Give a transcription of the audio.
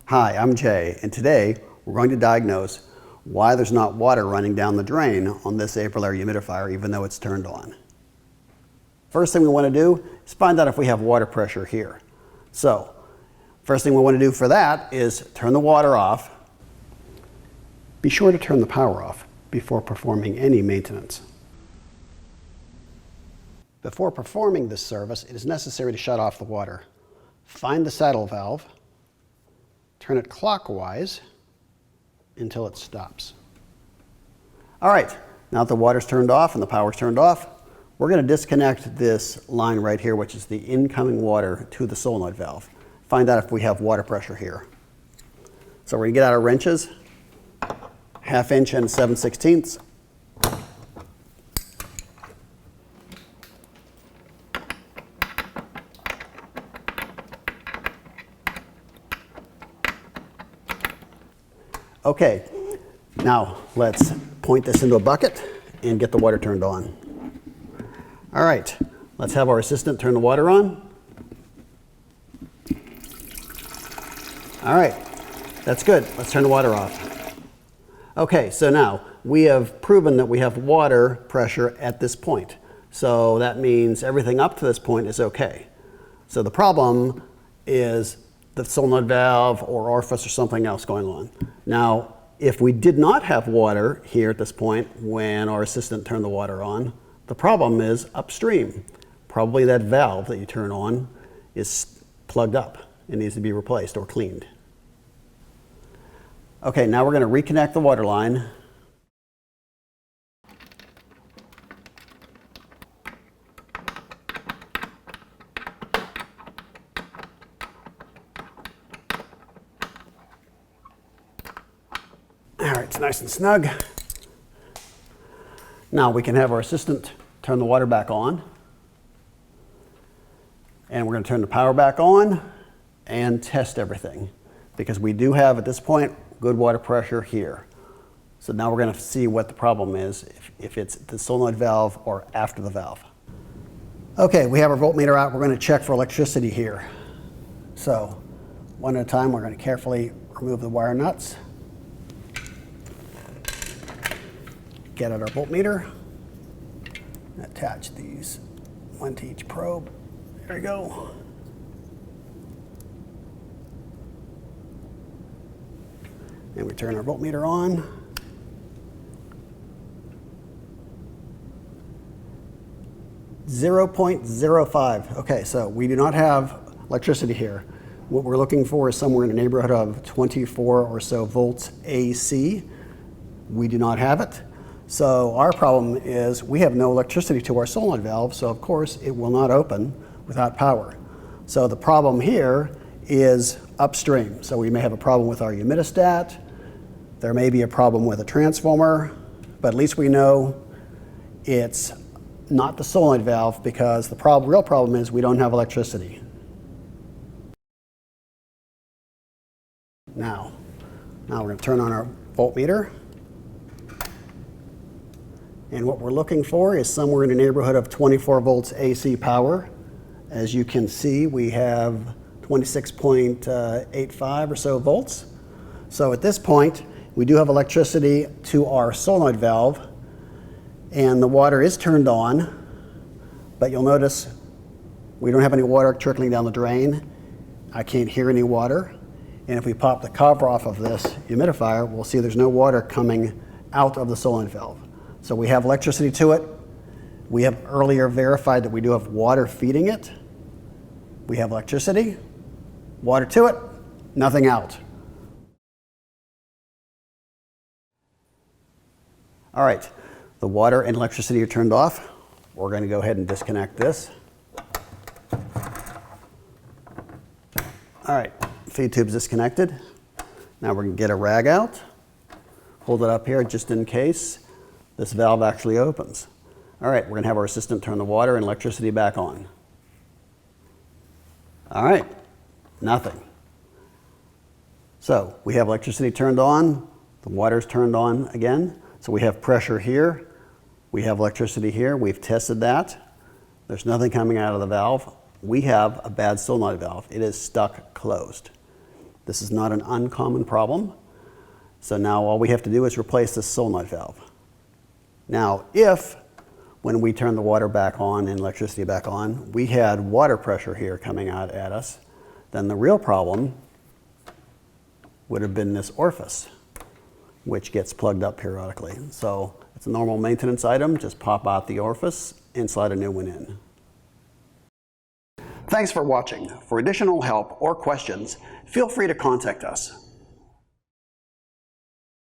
Hi, I'm Jay, and today we're going to diagnose why there's not water running down the drain on this AprilAire humidifier even though it's turned on. First thing we want to do is find out if we have water pressure here. So, first thing we want to do for that is turn the water off. Be sure to turn the power off before performing any maintenance. Before performing this service, it is necessary to shut off the water. Find the saddle valve, turn it clockwise until it stops. All right, now that the water's turned off and the power's turned off, we're going to disconnect this line right here, which is the incoming water to the solenoid valve. Find out if we have water pressure here. So we're going to get out our wrenches, 1/2 inch and 7/16. Okay, now let's point this into a bucket and get the water turned on. All right, let's have our assistant turn the water on. All right, that's good. Let's turn the water off. Okay, so now we have proven that we have water pressure at this point. So that means everything up to this point is okay. So the problem is the solenoid valve or orifice or something else going on. Now, if we did not have water here at this point when our assistant turned the water on, the problem is upstream. Probably that valve that you turn on is plugged up and needs to be replaced or cleaned. Okay, now we're going to reconnect the water line. All right, it's nice and snug. Now we can have our assistant turn the water back on. And we're going to turn the power back on and test everything. Because we do have, at this point, good water pressure here. So now we're going to see what the problem is, if it's the solenoid valve or after the valve. Okay, we have our voltmeter out. We're going to check for electricity here. So one at a time, we're going to carefully remove the wire nuts. Get out our voltmeter, attach these one to each probe. There we go. And we turn our voltmeter on. .05. Okay, so we do not have electricity here. What we're looking for is somewhere in the neighborhood of 24 or so volts AC. We do not have it. So our problem is we have no electricity to our solenoid valve, so of course it will not open without power. So the problem here is upstream. So we may have a problem with our humidistat, there may be a problem with a transformer, but at least we know it's not the solenoid valve because the real problem is we don't have electricity. Now we're going to turn on our voltmeter. And what we're looking for is somewhere in the neighborhood of 24 volts AC power. As you can see, we have 26.85 or so volts. So at this point, we do have electricity to our solenoid valve, and the water is turned on, but you'll notice we don't have any water trickling down the drain. I can't hear any water. And if we pop the cover off of this humidifier, we'll see there's no water coming out of the solenoid valve. So we have electricity to it. We have earlier verified that we do have water feeding it. We have electricity, water to it, nothing out. All right, the water and electricity are turned off. We're going to go ahead and disconnect this. All right, feed tube's disconnected. Now we're going to get a rag out, hold it up here just in case this valve actually opens. All right, we're going to have our assistant turn the water and electricity back on. All right, nothing. So we have electricity turned on, the water's turned on again. So we have pressure here, we have electricity here, we've tested that. There's nothing coming out of the valve. We have a bad solenoid valve. It is stuck closed. This is not an uncommon problem. So now all we have to do is replace this solenoid valve. Now, if when we turn the water back on and electricity back on, we had water pressure here coming out at us, then the real problem would have been this orifice, which gets plugged up periodically. So it's a normal maintenance item. Just pop out the orifice and slide a new one in. Thanks for watching. For additional help or questions, feel free to contact us.